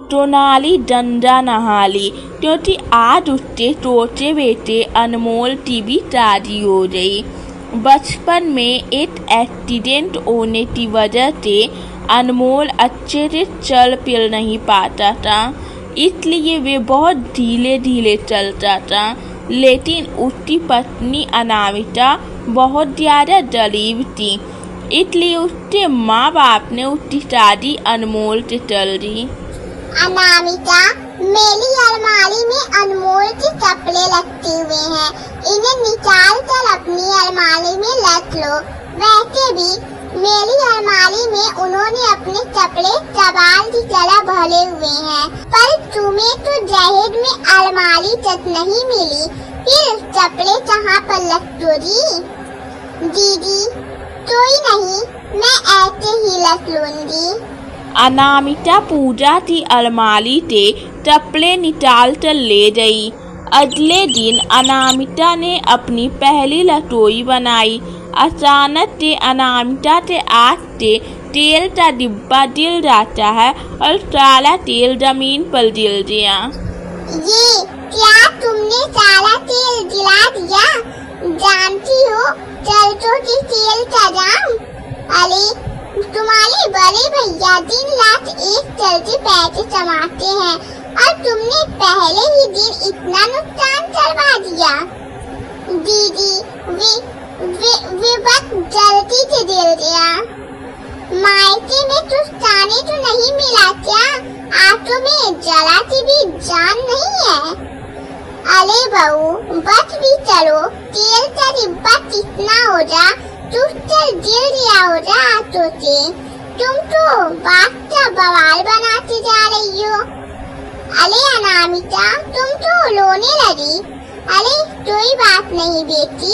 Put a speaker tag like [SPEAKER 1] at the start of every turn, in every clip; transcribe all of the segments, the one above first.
[SPEAKER 1] टोनाली डंडा नहाली, क्योंकि आज उसके छोटे बेटे अनमोल की भी शादी हो गई। बचपन में एक एक्सीडेंट होने की वजह से अनमोल अच्छे से चल फिर नहीं पाता था, इसलिए वे बहुत धीरे धीरे चलता था। लेकिन उसकी पत्नी अनामिका बहुत ज़्यादा गरीब थी, इसलिए उसके माँ बाप ने उसकी शादी अनमोल से कर दी।
[SPEAKER 2] अनामिका, मेरी अलमारी में अनमोल के कपड़े लटके हुए हैं, इन्हें निकाल कर अपनी अलमारी में रख लो। वैसे भी मेरी अलमारी में उन्होंने अपने कपड़े कबाड़ की तरह भरे हुए हैं, पर तुम्हें तो दहेज में अलमारी तक नहीं मिली, फिर कपड़े कहाँ पर रखोगी? दीदी, कोई नहीं, मैं ऐसे ही रख लूंगी।
[SPEAKER 1] अनामिका पूजा की अलमारी से कपड़े निकाल कर ले गई। अगले दिन अनामिका ने अपनी पहली रसोई बनाई। अचानक से अनामिका के आँख से तेल का डिब्बा गिर जाता है और सारा तेल जमीन पर गिर गया।
[SPEAKER 2] ये क्या तुमने सारा तेल गिरा दिया? जानती हो चलचों की तेल का दाम? अरे तुम्हारे बड़े भैया दिन रात एक चलते पैसे कमाते हैं और तुमने पहले ही दिन इतना नुकसान करवा दिया। दीदी, वे बस गलती से गिर गया। मायके में तो खाने तो नहीं मिला क्या? आंखों में जरा सी भी जान नहीं है? अरे बहू, बच भी चलो, तेल का डिब्बा कितना हो जा, चल गिर गया हो जा आंखों से। तुम तो बात का बवाल बनाती जा रही हो। अरे अनामिका, तुम तो रोने लगी। अरे कोई बात नहीं बेटी,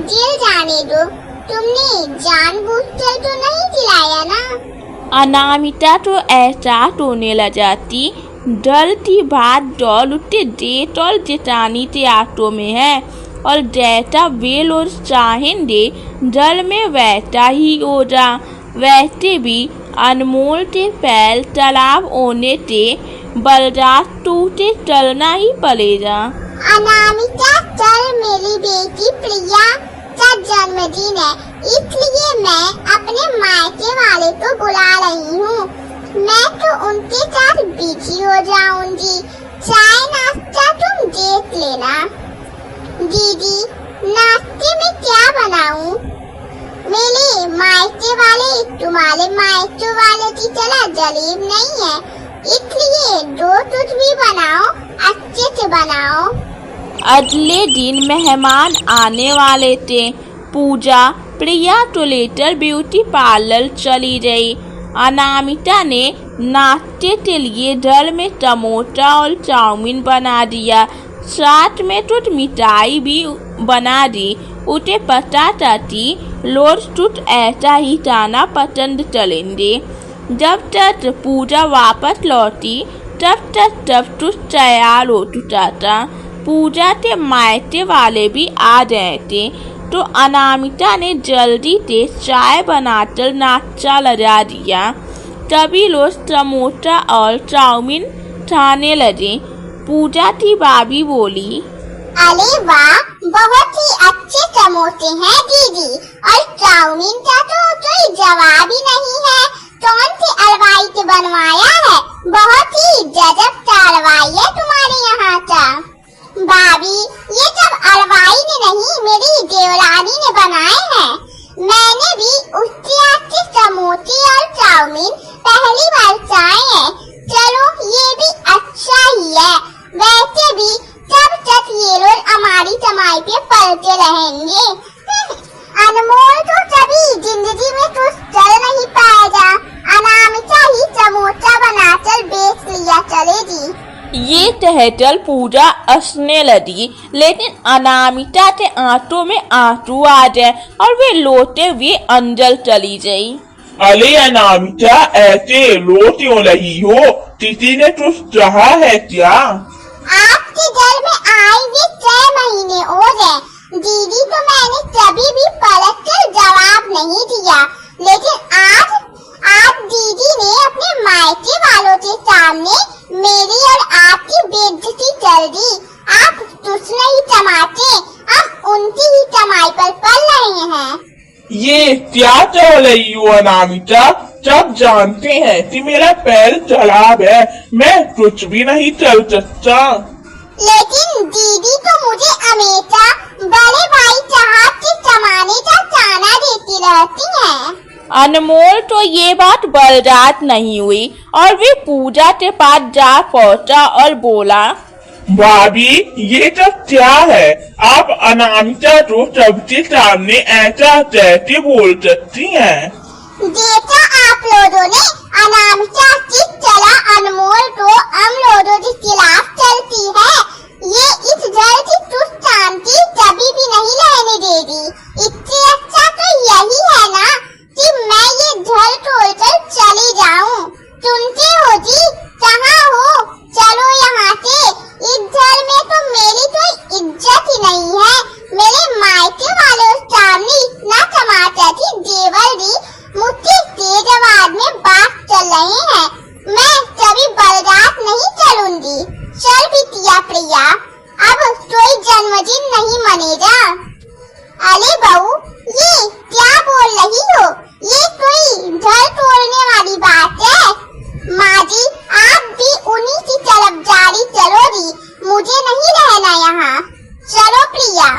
[SPEAKER 2] गिर जाने दो, तुमने जानबूझकर तो नहीं गिराया ना।
[SPEAKER 1] अनामिका तो एहसास होने लगा थी डर की बात डॉल उसके जेठ और जेठानी के आंखों में है, और जैसा वे लोग चाहेंगे जल में वैसा ही होगा। वैसे भी अनमोल के पैर तालाब होने से बलराज टूटे चलना ही पड़ेगा।
[SPEAKER 2] अनामिका, कल मेरी बेटी प्रिया का जन्मदिन है, इसलिए मैं अपने मायके वाले को बुला रही हूँ। मैं तो उनके साथ बिजी हो जाऊंगी। चाय नाश्ता तुम देख लेना। दीदी, नाश्ते में क्या बनाऊं? मेरे मायके वाले तुम्हारे मायके वाले की तरह गरीब नहीं है, इसलिए जो कुछ भी बनाओ अच्छे से बनाओ।
[SPEAKER 1] अगले दिन मेहमान आने वाले थे। पूजा प्रिया को लेकर ब्यूटी पार्लर चली गई। अनामिका ने नाश्ते के लिए घर में समोसा और चाउमीन बना दिया, साथ में कुछ मिठाई भी बना दी। उसे पता था कि लोग कुछ ऐसा ही खाना पसंद करेंगे। जब तक पूजा वापस लौटी तब तक सब कुछ तैयार हो चुका था। पूजा के मायके वाले भी आ गए थे, तो अनामिका ने जल्दी से चाय बनाकर नाश्ता लगा दिया। तभी लोग समोसा और चाउमीन खाने लगे। पूजा की भाभी बोली,
[SPEAKER 2] अरे वाह, बहुत ही अच्छे समोसे हैं दीदी, और चाउमीन का तो कोई जवाब ही नहीं है। कौन सी हलवाई से बनवाया है? बहुत ही गजब का हलवाई है तुम्हारे यहाँ का। भाभी, ये सब हलवाई ने नहीं, मेरी देवरानी ने बनाए हैं। मैंने भी उसके हाथ के समोसे और चाउमीन पहली बार खाए हैं। चलो, ये भी अच्छा ही है। वैसे भी तब तक ये लोग हमारी कमाई पे पलते रहेंगे। अनमोल तो कभी जिंदगी में कुछ कर नहीं पाएगा। अनामिका ही समोसा बनाकर बेच लिया चलेगी।
[SPEAKER 1] ये कहकर पूजा हंसने लगी, लेकिन अनामिका के आंखों में आंसू आ गए और वे रोते हुए अंदर चली गई।
[SPEAKER 3] अरे अनामिका, ऐसे रो क्यों रही हो? किसी ने कुछ कहा है क्या?
[SPEAKER 2] आपके घर में आए हुए 6 महीने हो गए। दीदी को मैंने कभी भी पलट कर जवाब नहीं दिया, लेकिन आज दीदी ने अपने मायके वालों के सामने
[SPEAKER 3] ये क्या चल रही हो अनामिका? सब जानते हैं कि मेरा पैर खराब है, मैं कुछ भी नहीं चल सकता।
[SPEAKER 2] लेकिन दीदी तो मुझे हमेशा बड़े भाई साहब के जमाने का ताना देती रहती हैं।
[SPEAKER 1] अनमोल तो ये बात बर्दाश्त नहीं हुई और वे पूजा के पास जा पहुंचा और बोला,
[SPEAKER 3] भाभी ये सब क्या है? आप अनामिका को सबके सामने ऐसा कैसे बोल सकती हैं?
[SPEAKER 2] देखा आप लोगों ने अनामिका किस तरह अनमोल को हम लोगों के खिलाफ चलती है। ये इस घर की सुख शांति कभी भी नहीं रहने देगी। इससे अच्छा तो यही है ना कि मैं ये घर छोड़कर चली जाऊं। सुनते हो जी? कहाँ हो? चलो यहाँ से। इस घर में तो मेरी कोई इज्जत ही नहीं है। मेरे मायके वालों सामने इतना टमाटर की देवर दी मुझसे तेज आवाज में बात चल रहे हैं। मैं कभी बर्दाश्त नहीं करूंगी। चल बिटिया प्रिया, अब कोई जन्मदिन नहीं मनेगा। अरे बहू, ये क्या बोल रही हो? ये कोई घर तोड़ने वाली बात है? माँ जी, आप भी उन्हीं की तरफ जारी चलोगी। मुझे नहीं रहना यहाँ। चलो प्रिया।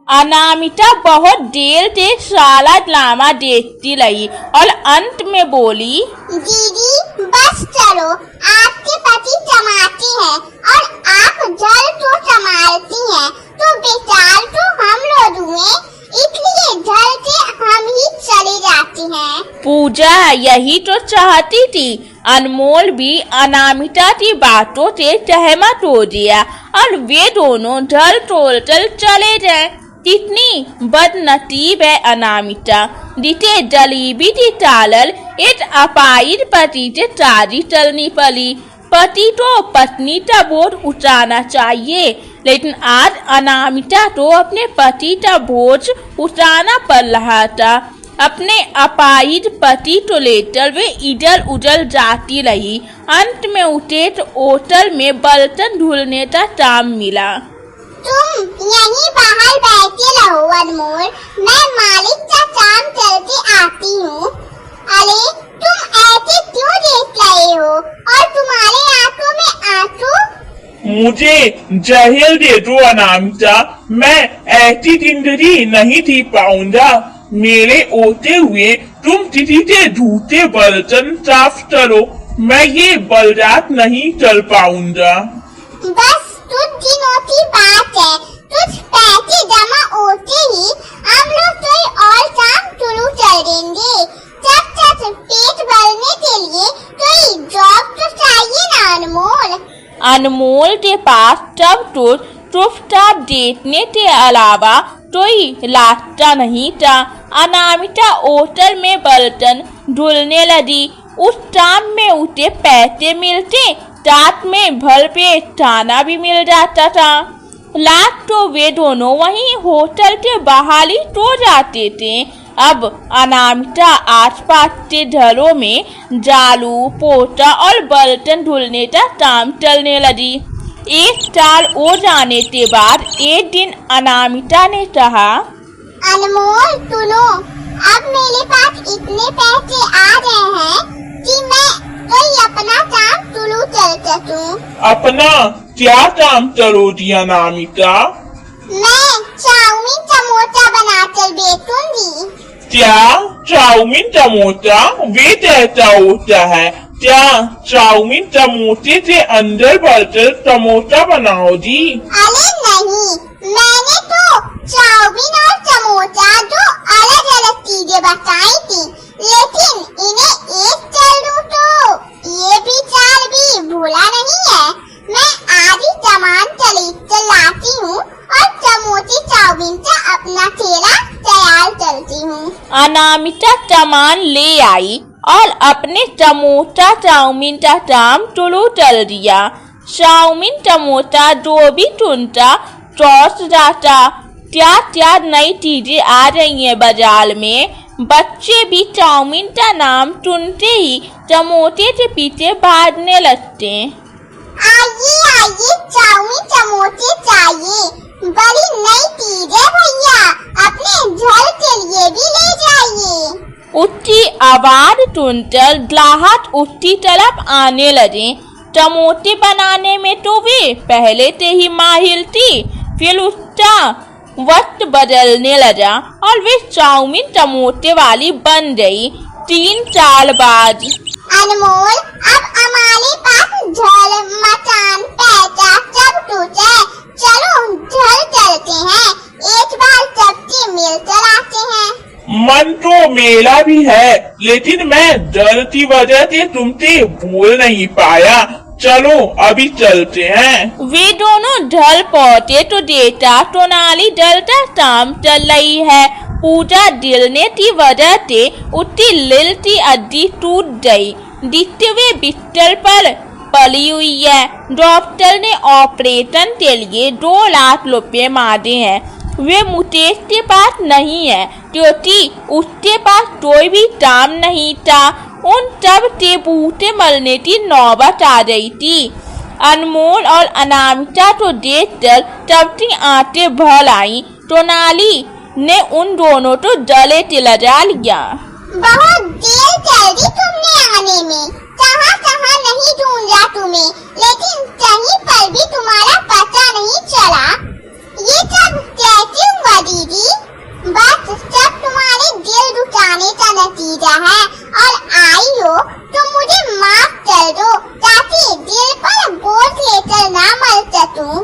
[SPEAKER 1] अनामिका बहुत देर से सारा ड्रामा देखती रही और अंत में बोली,
[SPEAKER 2] दीदी बस चलो। आपके पति कमाते हैं और आप घर को संभालती हैं, तो बेचार तो हम लोग हुए, इसलिए घर से हम ही चले जाते हैं।
[SPEAKER 1] पूजा यही तो चाहती थी। अनमोल भी अनामिका की बातों से सहमत हो गया और वे दोनों घर तोड़कर चले गए। कितनी बदनसीब है अनामिका, जिसे जलेबी की चालल एक अपाहिज पति से शादी करनी पड़ी। पति तो पत्नी का बोझ उठाना चाहिए, लेकिन आज अनामिका को अपने पति का बोझ उठाना पड़ रहा था। अपने अपाहिज पति को लेकर वे इधर उधर जाती रही। अंत में उसे तो होटल में बर्तन धुलने का काम मिला।
[SPEAKER 2] तुम यहीं बाहर बैठे रहो अनमोल, मैं मालिक का काम करके आती हूँ। अरे तुम ऐसे क्यों देख रहे हो और तुम्हारे आंखों में आंसू?
[SPEAKER 3] मुझे जहर दे दो अनामिका, मैं ऐसी जिंदगी नहीं जी पाऊंगा। मेरे होते हुए तुम किसी से झूठे बर्तन साफ करो, मैं ये बर्दाश्त नहीं कर पाऊंगा।
[SPEAKER 2] बस कुछ दिनों की बात है। कुछ पैसे जमा होते ही हम लोग कोई और काम शुरू कर देंगे। तब पेट भरने के लिए कोई जॉब तो चाहिए ना अनमोल।
[SPEAKER 1] अनमोल के पास सब कुछ चुपचाप देखने के अलावा कोई रास्ता नहीं था। अनामिका होटल में बर्तन धुलने लगी। उस काम में उसे पैसे मिलते, रात में भर पेट खाना भी मिल जाता था। रात तो वे दोनों वहीं होटल के बाहर ही सो जाते थे। अब अनामिका आसपास के घरों में झाड़ू पोछा और बर्तन धुलने का काम चलने लगी। एक साल हो जाने के बाद एक दिन अनामिका ने कहा,
[SPEAKER 2] अनमोल सुनो, अब मेरे पास इतने पैसे आ गए हैं कि मैं कोई अपना काम शुरू कर सकूं।
[SPEAKER 3] अपना क्या काम करोगी अनामिका?
[SPEAKER 2] मैं चाउमीन समोसा बनाकर बेचूंगी।
[SPEAKER 3] क्या चाउमीन समोसा? वे कैसा होता है? क्या चाउमीन समोसे से अंदर भरकर समोसा बनाओगी?
[SPEAKER 2] अरे नहीं, मैंने तो चाउमीन और समोसा दो अलग अलग चीजें बताई थी, लेकिन इन्हें एक कर दूं तो ये भी चाल भी भूला नहीं है। मैं आधी सामान खरीद लाती हूँ और समोसे चाउमीन का अपना ठेला तैयार करती हूँ।
[SPEAKER 1] अनामिका सामान ले आई और अपने समोसा चाउमीन का काम शुरू कर दिया। चाउमीन समोसा जो भी चुनता टॉस जाता। क्या क्या नई चीजें आ रही हैं बाजार में। बच्चे भी चाउमीन का नाम सुनते ही समोसे के पीछे भागने लगते।
[SPEAKER 2] आइए आइए, चाउमीन समोसे चाहिए। बड़ी नई चीज है भैया, अपने घर के लिए भी ले जाइए।
[SPEAKER 1] उसकी आवाज सुनकर ग्राहक उसकी तरफ आने लगे। समोसे बनाने में तो वे पहले से ही माहिर थी। फिर उसका वक्त बदलने लगा और वे चाउमीन समोसे वाली बन गई। 3 साल बाद
[SPEAKER 2] अनमोल, अब हमारे पास घर, मकान, पैसा सब कुछ है। चलो घर चलते हैं, एक बार सबसे मिल कर आते हैं।
[SPEAKER 3] मन तो मेरा भी है, लेकिन मैं डर की वजह से तुमसे बोल नहीं पाया। चलो अभी चलते हैं।
[SPEAKER 1] वे दोनों ढल पहुंचे तो देखा सोनाली डलता शाम चल रही है। पूजा गिरने की वजह से उसकी लील की हड्डी टूट गई, जिससे वे बिस्तर पर पड़ी हुई है। डॉक्टर ने ऑपरेशन के लिए 2 लाख रुपए मांगे हैं। वे मुकेश के पास नहीं है, क्योंकि उसके पास कोई भी काम नहीं था। उन सब से बूटे मरने की नौबत आ गई थी। अनमोल और अनामिका को देखकर सबकी आंखें भर आई। सोनाली ने उन दोनों को गले से लगा लिया।
[SPEAKER 2] बहुत देर कर दी तुमने आने में, कहाँ कहाँ नहीं ढूंढा तुम्हें, लेकिन कहीं पर भी तुम्हारा पता नहीं चला। ये सब कैसे हुआ दीदी? बस सब तुम्हारे दिल दुखाने का नतीजा है। और आई हो तो मुझे माफ कर दो, ताकि दिल पर बोझ लेकर ना मर सकूं।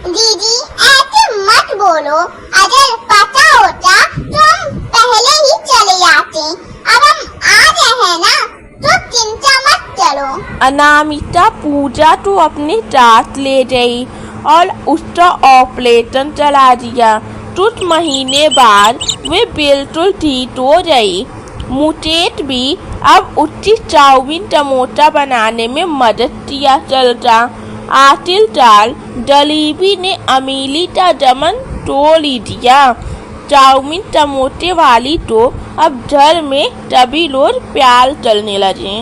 [SPEAKER 2] दीदी ऐसे मत बोलो, अगर पता होता तो हम पहले ही चले आते। अब हम आ गए हैं ना, तो चिंता मत करो।
[SPEAKER 1] अनामिका पूजा तो अपने साथ ले गई और उसका ऑपरेशन चला दिया। कुछ महीने बाद वे बिल्कुल ठीक हो गई। मुकेश भी अब उसकी चाउमीन समोसा बनाने में मदद किया चलता। आखिरकार गरीबी ने अमीली का दमन तोड़ ही दिया। चाउमीन समोसे वाली तो अब घर में सभी लोग प्यार करने लगे।